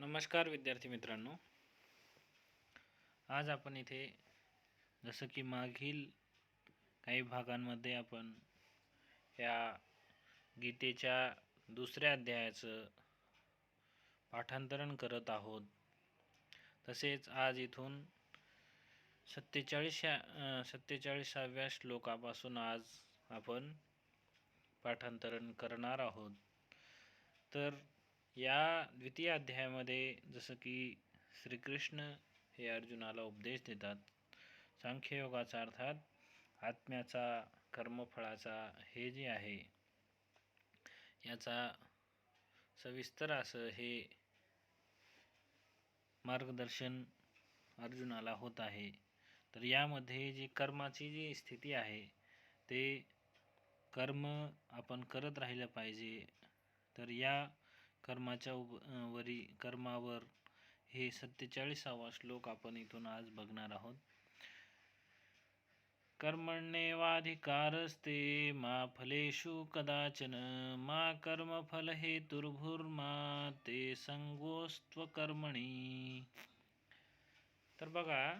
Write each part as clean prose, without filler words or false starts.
नमस्कार विद्यार्थी मित्रांनो, आज आपण इथे जसं की मागील काही भागांमध्ये आपण या गीतेच्या दुसऱ्या अध्यायाचं पाठांतरण करत आहोत. तसेच आज इथून 47व्या श्लोकापासून आज आपण पाठांतरण करणार आहोत. तर या द्वितीय अध्यायामध्ये जसं की श्रीकृष्ण हे अर्जुनाला उपदेश देतात. सांख्ययोगाचा अर्थात आत्म्याचा, कर्मफळाचा हे जे आहे याचा सविस्तर असं हे मार्गदर्शन अर्जुनाला होत आहे. तर यामध्ये जी कर्माची जी स्थिती आहे ते कर्म आपण करत राहिलं पाहिजे. तर या कर्माच्या कर्मावर हे 47वा श्लोक आपण इथून आज बघणार आहोत. कर्मण्येवाधिकारस्ते मा फलेषु कदाचन मा कर्मफल हेतुर्भुर्मा ते संगोस्त्वकर्मणि. तर बघा,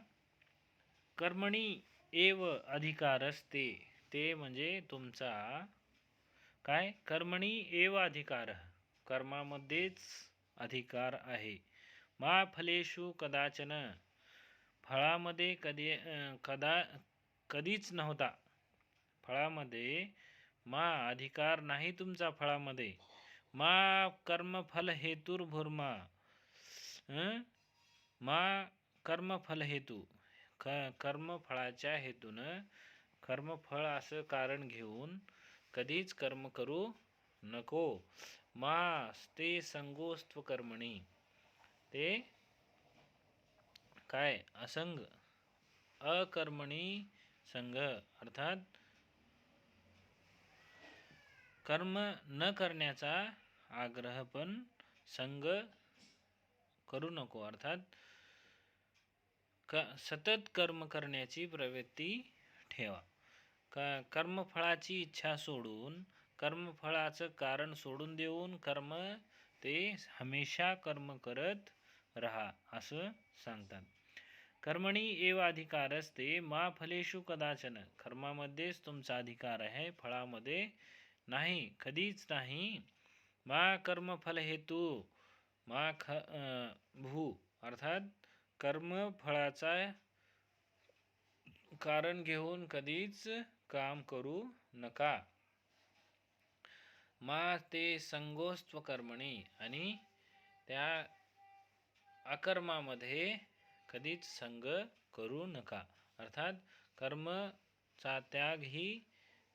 कर्मणी एव अधिकारस्ते, ते म्हणजे तुमचा काय, कर्मणी एव अधिकार, कर्मामध्येच अधिकार आहे. मा फलेषु कदाचन, फळामध्ये कधीच नव्हता. फळामध्ये मा अधिकार नाही तुमचा फळामध्ये. मा कर्मफल हेतुर्भुर्मा, मा कर्मफल हेतू, कर्मफळाच्या हेतूनं, कर्मफळ असं कारण घेऊन कधीच कर्म करू नको. मा ते संगोस्त्व कर्मणी, ते काय, असंग, अकर्मणी संग, अर्थात कर्म न करण्याचा आग्रह पण संग करू नको. अर्थात सतत कर्म करण्याची प्रवृत्ती ठेवा. कर्मफळाची इच्छा सोडून, कर्मफळाचं कारण सोडून देऊन कर्म ते हमेशा कर्म करत रहा असं सांगतात. कर्मणी एव अधिकारस्ते मा फलेषु कदाचन, कर्मामध्येच तुमचा अधिकार आहे, फळामध्ये नाही, कधीच नाही. मा कर्मफल हेतू, मा भू, अर्थात कर्मफळाचा कारण घेऊन कधीच काम करू नका. मा ते संगोस्त्व कर्मणी, आणि त्या अकर्मामध्ये कधीच संग करू नका. अर्थात कर्मचा त्यागही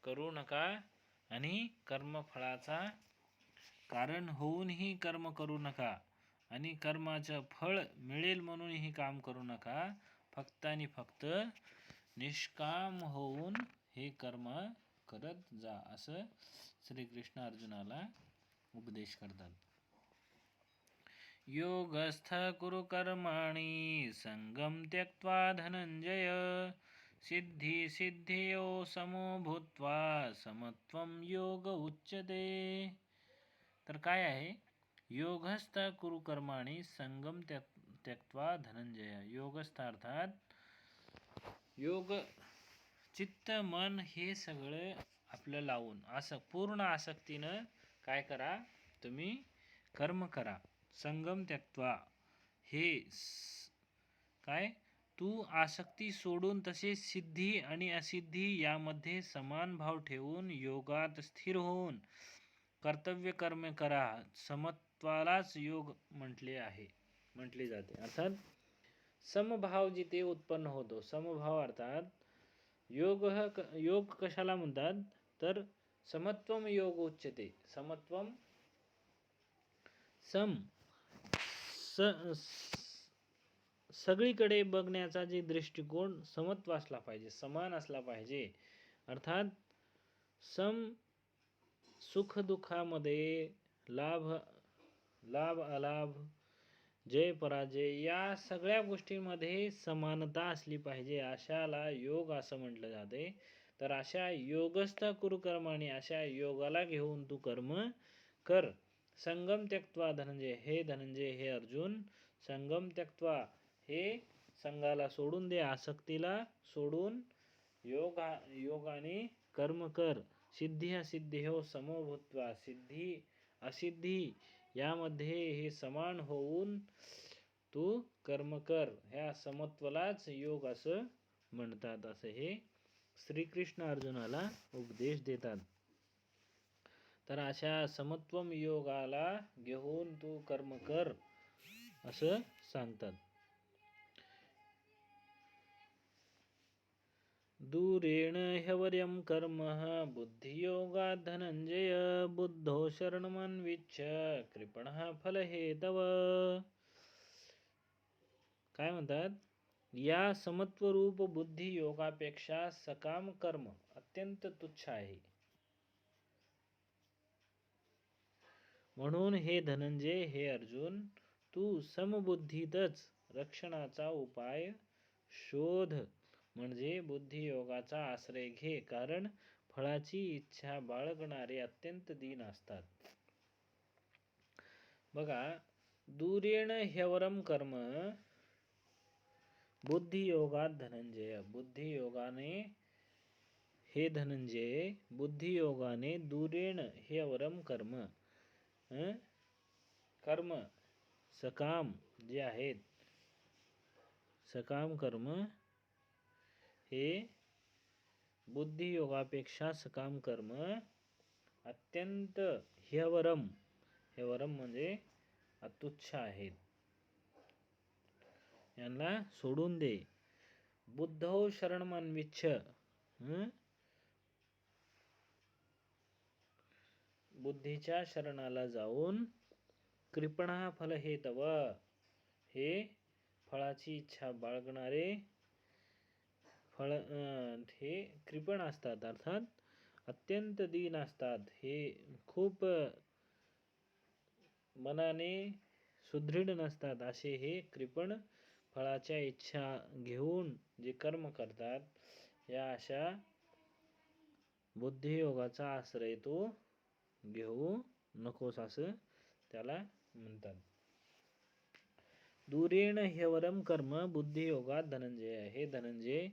करू नका आणि कर्मफळाचा कारण होऊनही कर्म करू नका आणि कर्माचं फळ मिळेल म्हणूनही काम करू नका. फक्त आणि फक्त निष्काम होऊन हे कर्म करत जा असं श्रीकृष्ण अर्जुनाला उपदेश करतात. योगस्थ कुरु कर्माणि संगम त्यक्त्वा धनंजय सिद्धी सिद्धियो समो भूत्वा समत्वम योग उच्यते. तर काय आहे, योगस्थ कुरु कर्माणि संगम त्यक्त्वा धनंजय. योगस्थ अर्थात योग, चित्त मन हे सगळं आपलं लावून असं पूर्ण आसक्तीनं काय करा, तुम्ही कर्म करा. संगम त्यक्त्वा, हे काय, तू आसक्ती सोडून तसेच सिद्धी आणि असिद्धी यामध्ये समान भाव ठेवून योगात स्थिर होऊन कर्तव्य कर्म करा. समत्वालाच योग म्हटले जाते. अर्थात समभाव जिथे उत्पन्न होतो, समभाव अर्थात योग कशाला म्हणतात, तर समत्वम योग उच्यते. समत्वम, सगळीकडे बघण्याचा जे दृष्टिकोन समत्व असला पाहिजे, समान असला पाहिजे. अर्थात सुख दुःखामध्ये, लाभ अलाभ, जय पराजय या सगळ्या गोष्टींमध्ये समानता असली पाहिजे. अशाला योग असं म्हटलं जाते. तर अशा योगस्थ कुरु कर्माणि, अशा योगाला घेऊन तू कर्म कर. संगम त्यक्त्वा धनंजय, हे धनंजय, हे अर्जुन, संगम त्यक्त्वा, हे संघाला सोडून दे, आसक्तीला सोडून योगाने कर्म कर. सिद्धी असिद्धी समो भूत्वा, सिद्धी असिद्धी यामध्ये हे समान होऊन तू कर्म कर. ह्या समत्वालाच योग असं म्हणतात. असं हे श्रीकृष्ण अर्जुनाला उपदेश देतात. तर अशा समत्वम योगाला घेऊन तू कर्म कर असं सांगतात. दूरेण ह्यवर्यं कर्म बुद्धियोगात् धनंजय, बुद्धो शरणमन्विच्छ कृपणः फलहेतव. काय म्हणतात? या समत्वरूप बुद्धी योगापेक्षा सकाम कर्म अत्यंत तुच्छ आहे. म्हणून हे धनंजय, हे अर्जुन, तू समबुद्धीतच रक्षणाचा उपाय शोध, म्हणजे बुद्धियोगाचा आश्रय घे. कारण फळाची इच्छा बाळगणारे अत्यंत दीन असतात. बघा, दूरेण ह्यवरम कर्म बुद्धियोगात धनंजय, बुद्धियोगाने, हे धनंजय, बुद्धियोगाने दूरेण ह्यवरम कर्म, कर्म सकाम जे आहेत, सकाम कर्म हे बुद्धियोगापेक्षा सकाम कर्म अत्यंत ह्यवरम, ह्यवरम म्हणजे अतुच्छ आहेत, यांना सोडून दे. बुद्धो शरणमन्विच्छ, बुद्धीच्या शरणाला जाऊन, कृपणः फलहेतव, हे फळाची इच्छा बाळगणारे हे कृपण असतात, अर्थात अत्यंत दीन असतात. हे खूप मनाने सुदृढ नसतात. असे हे कृपण फळाच्या इच्छा घेऊन जे कर्म करतात, या अशा बुद्धियोगाचा आश्रय तो घेऊ नकोस असं त्याला म्हणतात. दूरेण ह्यवरम कर्म बुद्धियोगात धनंजय, हे धनंजय,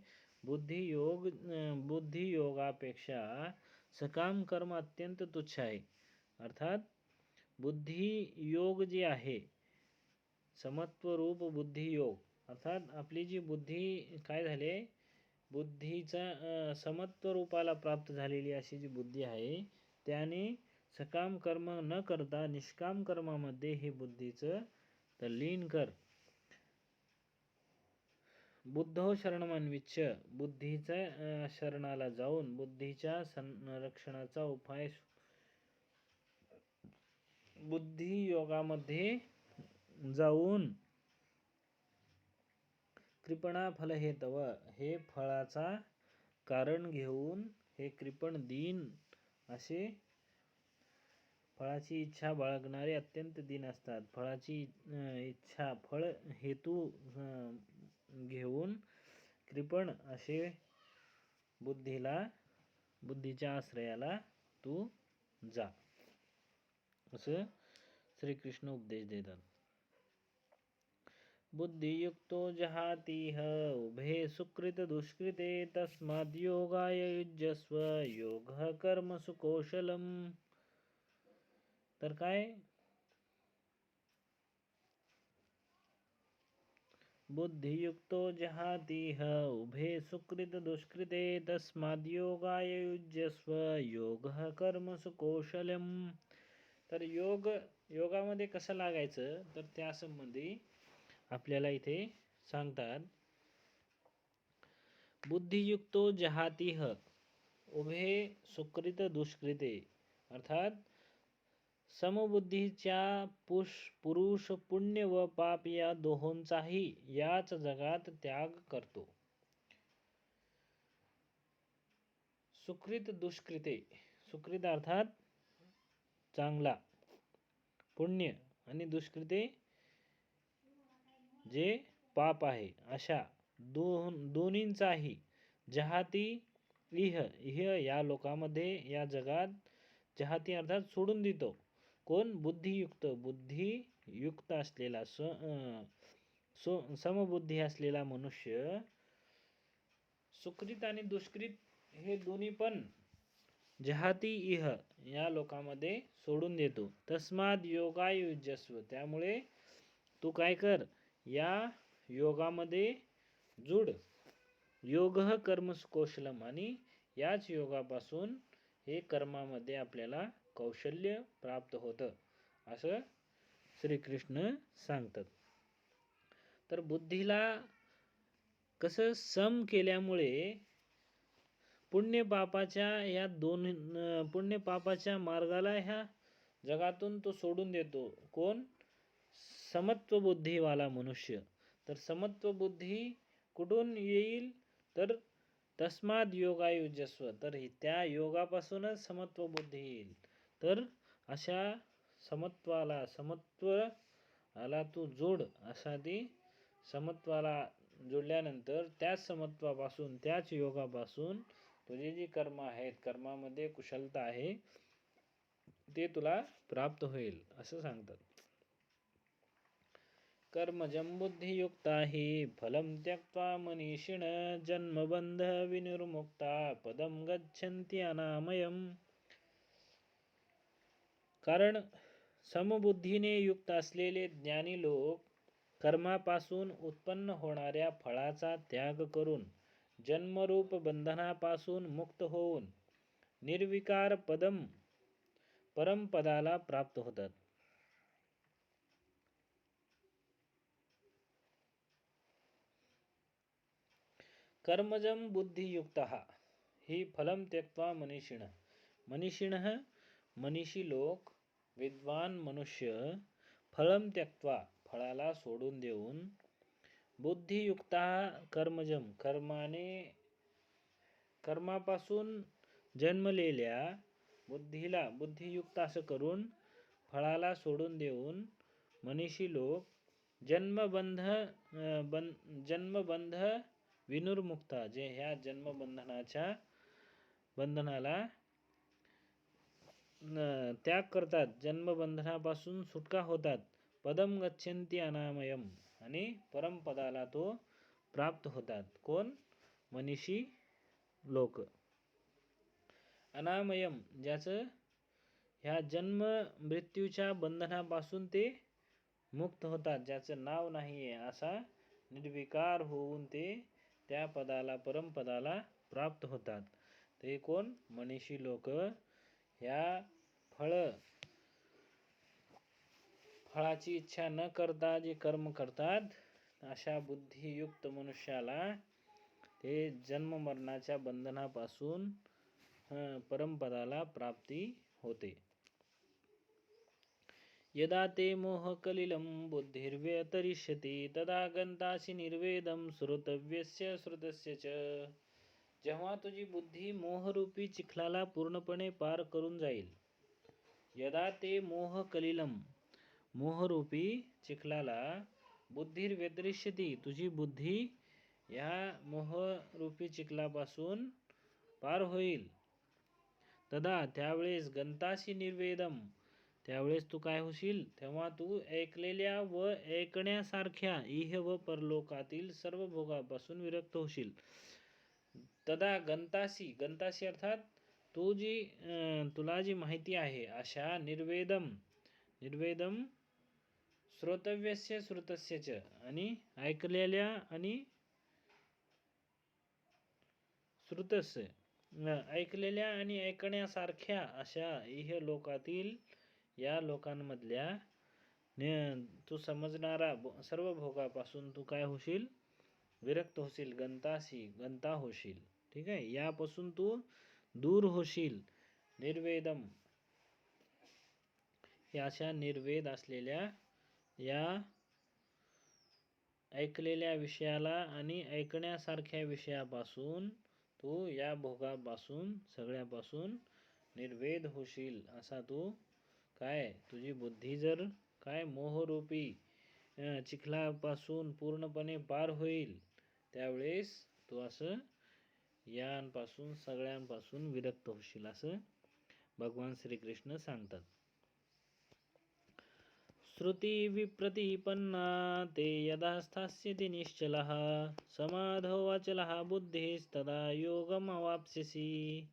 बुद्धियोगापेक्षा सकाम कर्म अत्यंत तुच्छ आहे. अर्थात बुद्धियोग जे आहे, समत्वरूप बुद्धियोग, अर्थात आपली जी बुद्धी काय झाले, बुद्धीचा समत्व रूपाला प्राप्त झालेली अशी जी बुद्धी आहे, त्याने सकाम कर्म न करता निष्काम कर्मामध्ये हे बुद्धीचं तल्लीन कर. बुद्धो शरणमन्विच्छ, बुद्धीच्या शरणाला जाऊन बुद्धीच्या संरक्षणाचा उपाय, बुद्धी योगामध्ये जाऊन, कृपणा फलहेतव, हे फळाचा कारण घेऊन, हे कृपण दीन असे फळाची इच्छा बाळगणारे अत्यंत दीन असतात. फळाची इच्छा, फळ हेतू घेऊन कृपण असे बुद्धीच्या आश्रयाला तू जा, असं श्रीकृष्ण उपदेश देतात. बुद्धियुक्तो जहातीह उभे सुकृत दुष्कृते, तस्माद् योगाय युज्यस्व, योगः कर्मसु कौशलम. तर काय, बुद्धियुक्तो जहातीह उभे सुकृत दुष्कृते, तस्माद् योगाय युज्यस्व, योगः कर्मसु कौशल्यम. तर योगामध्ये कसं लागायचं, तर त्या संबंधी आपल्याला इथे सांगतात. बुद्धियुक्तो जहातीह उभे सुकृत दुष्कृते, अर्थात समबुद्धीच्या पुरुष पुण्य व पाप या दोहोंचाही याच जगात त्याग करतो. सुकृत दुष्कृते, सुकृत अर्थात चांगला, पुण्य, आणि दुष्कृते जे पाप आहे, अशा दोन्हींचाही जहाती इह, इह या लोकामध्ये, या जगात, जहाती अर्थात सोडून देतो, कोण? बुद्धियुक्त असलेला समबुद्धी असलेला मनुष्य सुकृत आणि दुष्कृत हे दोन्ही पण जहाती इह या लोकांमध्ये सोडून देतो. तस्माद योगायुज्यस्व, त्यामुळे तू काय कर, या योगामध्ये जुड. योग कर्म कौशलम, आणि याच योगापासून हे कर्मामध्ये आपल्याला कौशल्य प्राप्त होतं असं श्रीकृष्ण सांगतात. तर बुद्धीला कसं सम केल्यामुळे पुण्य पापाच्या मार्गाला ह्या जगातून तो सोडून देतो. कोण? समत्व बुद्धीवाला मनुष्य. तर समत्व बुद्धी कुठून येईल? तर तस्माद योगायुजस्व, तर त्या योगापासूनच समत्व बुद्धी येईल. तर अशा समत्वाला तू जोड. असा ती समत्वाला जोडल्यानंतर त्याच समत्वापासून, त्याच योगापासून तुझे जी कर्म आहेत, कर्मामध्ये कुशलता आहे, ते तुला प्राप्त होईल असं सांगतात. कर्मजं बुद्धियुक्ता हि फलं त्यक्त्वा मनीषिण जन्मबंध विनिर्मुक्ता पदम गच्छन्ति अनामयम्. कारण समबुद्धीने युक्त असलेले ज्ञानी लोक कर्मापासून उत्पन्न होणाऱ्या फळाचा त्याग करून जन्मरूप बंधनापासून मुक्त होऊन निर्विकार परमपदाला प्राप्त होतात. कर्मजं बुद्धियुक्तः हि फलं त्यक्त्वा मनीषिणः मनीषी लोक, विद्वान मनुष्य, फलं त्यक्त्वा फळाला सोडून देऊन, बुद्धियुक्ता कर्मजं कर्मापासून जन्मलेल्या बुद्धीला बुद्धियुक्त असं करून फळाला सोडून देऊन मनीषी लोक जन्मबंध विनिर्मुक्ता, जे ह्या बंधनाला त्याग करतात, जन्मबंधनापासून सुटका होतात. पदम गच्छन्ति अनामयम, आणि परमपदाला तो प्राप्त होतात. कोण? मनीषी लोक. अनामयम, ज्याचं ह्या जन्म मृत्यूच्या बंधनापासून ते मुक्त होतात, ज्याचं नाव नाहीये, असा निर्विकार होऊन ते त्या पदाला, परमपदाला प्राप्त होतात. ते कोण? मनीषी लोक. ह्या फळाची इच्छा न करता जे कर्म करतात, अशा बुद्धियुक्त मनुष्याला ते जन्म मरणाच्या बंधनापासून परमपदाला प्राप्ती होते. यदा ते मोहकलिलं बुद्धिर्व्यतिरिष्यति तदा गंतासि निर्वेदं श्रोतव्यस्य श्रुतस्य च. जेव्हा तुझी बुद्धी मोहरूपी चिखलाला पूर्णपणे पार करून जाईल. यदा ते मोहकलिलं, मोहरूपी चिखलाला बुद्धिर्व्यतिरिष्यति, तुझी बुद्धी या मोहरूपी चिखलापासून पार होईल. तदा, त्यावेळेस, गंतासी निर्वेदम, त्यावेळेस तू काय होशील? तेव्हा तू ऐकलेल्या व ऐकण्यासारख्या इह व परलोकातील सर्व भोगापासून विरक्त होशील. तदा गंतासी अर्थात तुला जी माहिती आहे अशा निर्वेदम श्रोतव्यस्य श्रुतस्य च, आणि ऐकलेल्या आणि ऐकलेल्या आणि ऐकण्यासारख्या अशा इह लोकातील या लोकांमधल्या तू समजणारा सर्व भोगापासून तू काय होशील? विरक्त होशील. गंता होशील. ठीक आहे, यापासून तू दूर होशील. निर्वेदम, या अशा निर्वेद असलेल्या या ऐकलेल्या विषयाला आणि ऐकण्यासारख्या विषयापासून तू या भोगापासून सगळ्यापासून निर्वेद होशील. असा तू काय, तुझी बुद्धी जर काय मोहरूपी चिखलापासून पूर्णपणे पार होईल, त्यावेळेस तू असं यांपासून सगळ्यांपासून विरक्त होशील असं भगवान श्रीकृष्ण सांगतात. श्रुती विप्रतिपन्ना ते यदा स्थास्यति निश्चलः समाधौ अचलः बुद्धिस्तदा योगमवाप्स्यसि.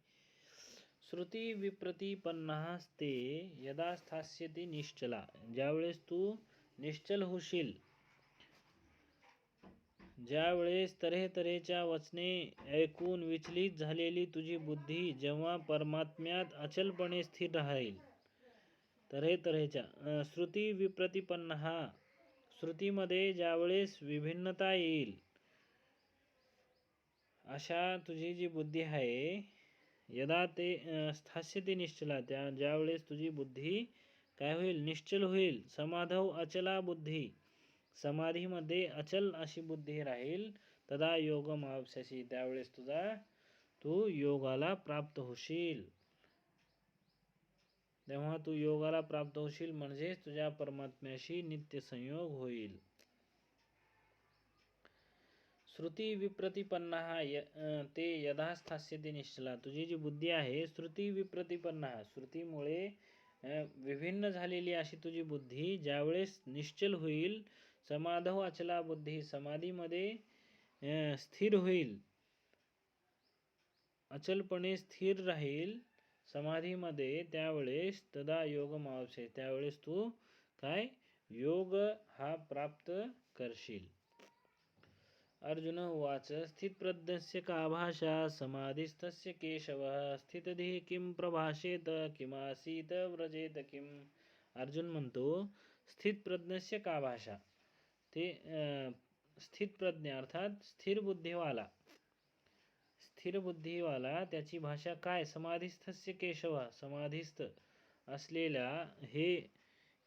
श्रुती विप्रतिपन्नास्ते यदा स्थास्यति निश्चला, ज्यावेळेस तू निश्चल होशील, ज्यावेळेस तऱ्हेतऱ्हेच्या वचने ऐकून विचलित झालेली तुझी बुद्धी जेव्हा परमात्म्यात अचलपणे स्थिर राहील. तऱ्हेतऱ्हेच्या श्रुती विप्रतिपन्न, श्रुतीमध्ये ज्यावेळेस विभिन्नता येईल अशा तुझी जी बुद्धी आहे, यदा ते स्थास्यते निश्चला, ज्यावेळेस तुझी बुद्धी काय होईल, निश्चल होईल. समाधौ अचला बुद्धी, समाधीमध्ये अचल अशी बुद्धी राहील. तदा योगमवाप्स्यसि, त्यावेळेस तू योगाला प्राप्त होशील. तेव्हा तू योगाला प्राप्त होशील म्हणजेच तुझ्या परमात्म्याशी नित्य संयोग होईल. श्रुती विप्रतिपन्ना ते यदा स्थास्यते निश्चला, तुझी जी बुद्धी आहे श्रुती विप्रतिपन्ना, श्रुतीमुळे विभिन्न झालेली अशी तुझी बुद्धी ज्यावेळेस निश्चल होईल. समाधौ अचला बुद्धी, समाधीमध्ये स्थिर होईल, अचलपणे स्थिर राहील समाधीमध्ये, त्यावेळेस तदा योगमवाप्स्यसि, त्यावेळेस तू काय योग हा प्राप्त करशील. अर्जुन उवाच स्थितप्रज्ञस्य का भाषा समाधिस्थस्य केशव स्थितधीः किं प्रभाषेत किमासीत व्रजेत किम. अर्जुन म्हणतो स्थितप्रज्ञस्य का भाषा, ते स्थितप्रज्ञ अर्थात स्थिर बुद्धीवाला त्याची भाषा काय. समाधिस्थस्य केशव, समाधिस्थ असलेला हे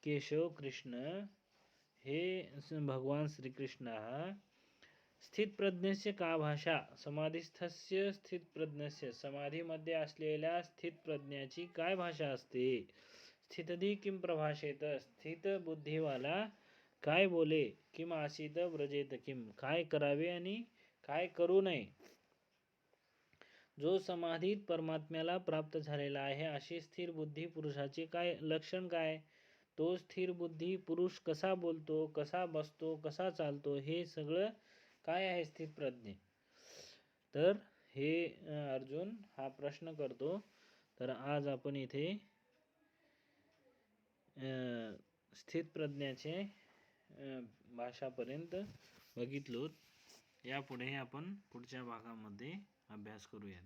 केशव कृष्ण, हे भगवान श्रीकृष्ण. स्थितप्रज्ञस्य का भाषा, समाधिस्थस्य स्थितप्रज्ञस्य, समाधीमध्ये असलेल्या स्थितप्रज्ञाची काय भाषा असते. स्थितधी किम प्रभाषेत, स्थित बुद्धीवाला काय बोले. किम आसीत व्रजेत किम, काय करावे आणि काय करू नये. जो समाधीत परमात्म्याला प्राप्त झालेला आहे अशी स्थिर बुद्धी पुरुषाचे काय लक्षण काय. तो स्थिर बुद्धी पुरुष कसा बोलतो, कसा बसतो, कसा चालतो, हे सगळं काय आहे स्थितप्रज्ञ. तर हे अर्जुन हा प्रश्न करतो. तर आज आपण इथे स्थितप्रज्ञाचे भाषापर्यंत बघितलो. यापुढे आपण पुढच्या भागामध्ये अभ्यास करूयात.